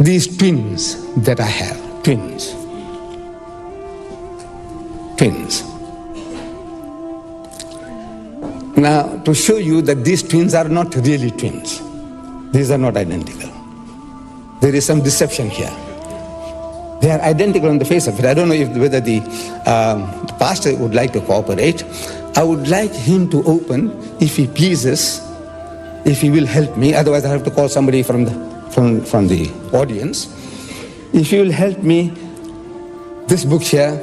these twins that I have, twins. Now, to show you that these twins are not really twins, these are not identical. There is some deception here. They are identical on the face of it. I don't know whether the pastor would like to cooperate. I would like him to open, if he pleases, if he will help me. Otherwise, I have to call somebody from the audience. If you will help me, this book here,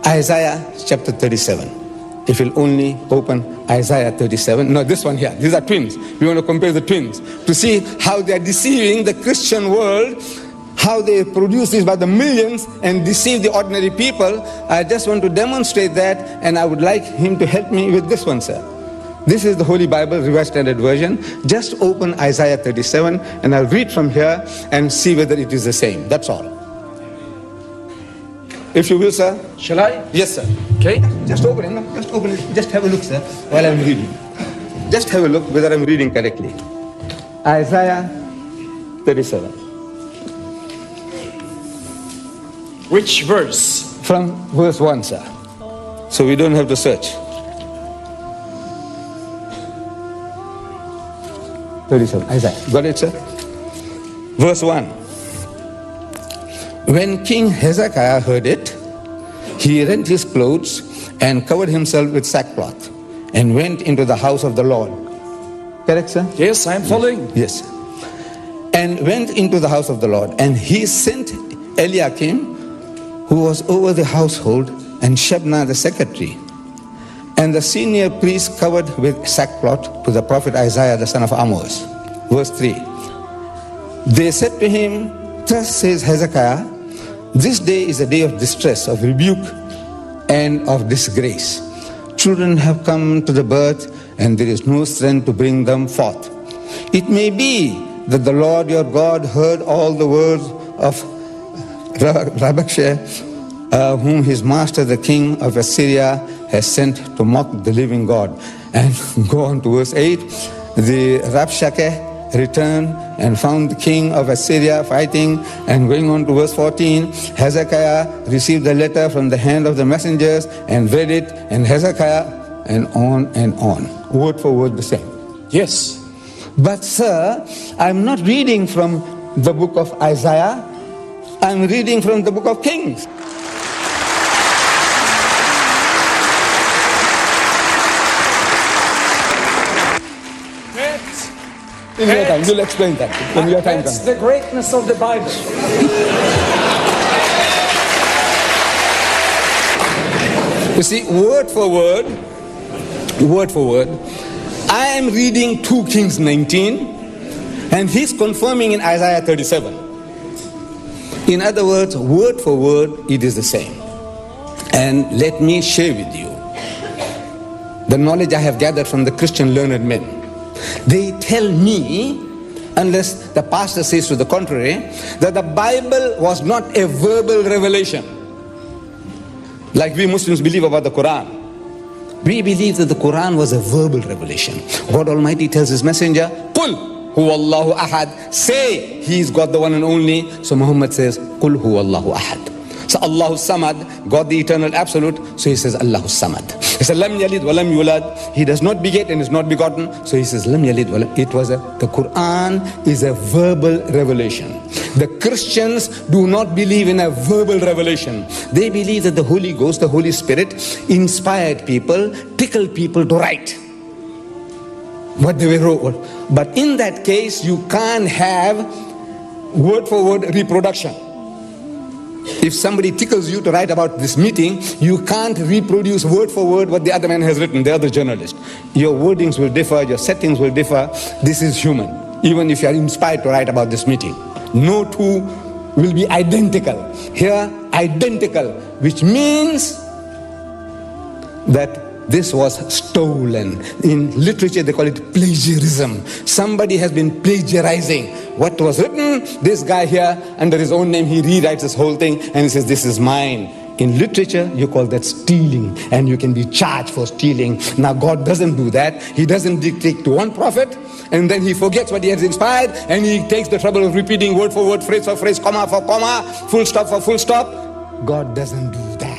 Isaiah chapter 37. If you'll only open Isaiah 37. No, this one here. These are twins. We want to compare the twins to see how they are deceiving the Christian world, how they produce this by the millions and deceive the ordinary people. I just want to demonstrate that, and I would like him to help me with this one, sir. This is the Holy Bible, Revised Standard Version. Just open Isaiah 37, and I'll read from here and see whether it is the same. That's all. If you will, sir. Shall I? Yes, sir. Okay. Just open it. Just open it. Just have a look, sir, while I'm reading. Just have a look whether I'm reading correctly. Isaiah 37. Which verse? From verse 1, sir. So we don't have to search. 37, Isaiah. Got it, sir? Verse 1. When King Hezekiah heard it, he rent his clothes and covered himself with sackcloth and went into the house of the Lord. Correct, sir? Yes, I am following. Yes. And went into the house of the Lord, and he sent Eliakim, who was over the household, and Shebna the secretary, and the senior priest covered with sackcloth to the prophet Isaiah the son of Amos. Verse 3. They said to him, thus says Hezekiah, this day is a day of distress, of rebuke, and of disgrace. Children have come to the birth, and there is no strength to bring them forth. It may be that the Lord your God heard all the words of Rabshakeh, whom his master, the king of Assyria, has sent to mock the living God. And go on to verse 8. The Rabshakeh returned and found the king of Assyria fighting. And going on to verse 14, Hezekiah received the letter from the hand of the messengers and read it, and Hezekiah, and on, word for word the same. Yes. But sir, I'm not reading from the book of Isaiah, I'm reading from the book of Kings. In your time, you'll explain that when your time comes. That's the greatness of the Bible. You see, word for word, I am reading 2 Kings 19, and he's confirming in Isaiah 37. In other words, word for word, it is the same. And let me share with you the knowledge I have gathered from the Christian learned men. They tell me, unless the pastor says to the contrary, that the Bible was not a verbal revelation. Like we Muslims believe about the Quran. We believe that the Quran was a verbal revelation. God Almighty tells his messenger, Qul huwallahu ahad. Say, he is God the one and only. So Muhammad says, Qul huwallahu ahad. So Allahu Samad, God the eternal absolute. So he says, Allahu Samad. He says, Lam yalid wa lam yulad. He does not beget and is not begotten. So he says, Lam yalid wa lam. The Quran is a verbal revelation. The Christians do not believe in a verbal revelation. They believe that the Holy Ghost, the Holy Spirit, inspired people, tickled people to write what they wrote. But in that case, you can't have word for word reproduction. If somebody tickles you to write about this meeting, you can't reproduce word for word what the other man has written, the other journalist. Your wordings will differ, your settings will differ. This is human. Even if you are inspired to write about this meeting, no two will be identical. Here, identical, which means that this was stolen. In literature, they call it plagiarism. Somebody has been plagiarizing what was written. This guy here, under his own name, he rewrites this whole thing and he says, this is mine. In literature, you call that stealing, and you can be charged for stealing. Now, God doesn't do that. He doesn't dictate to one prophet and then he forgets what he has inspired, and he takes the trouble of repeating word for word, phrase for phrase, comma for comma, full stop for full stop. God doesn't do that.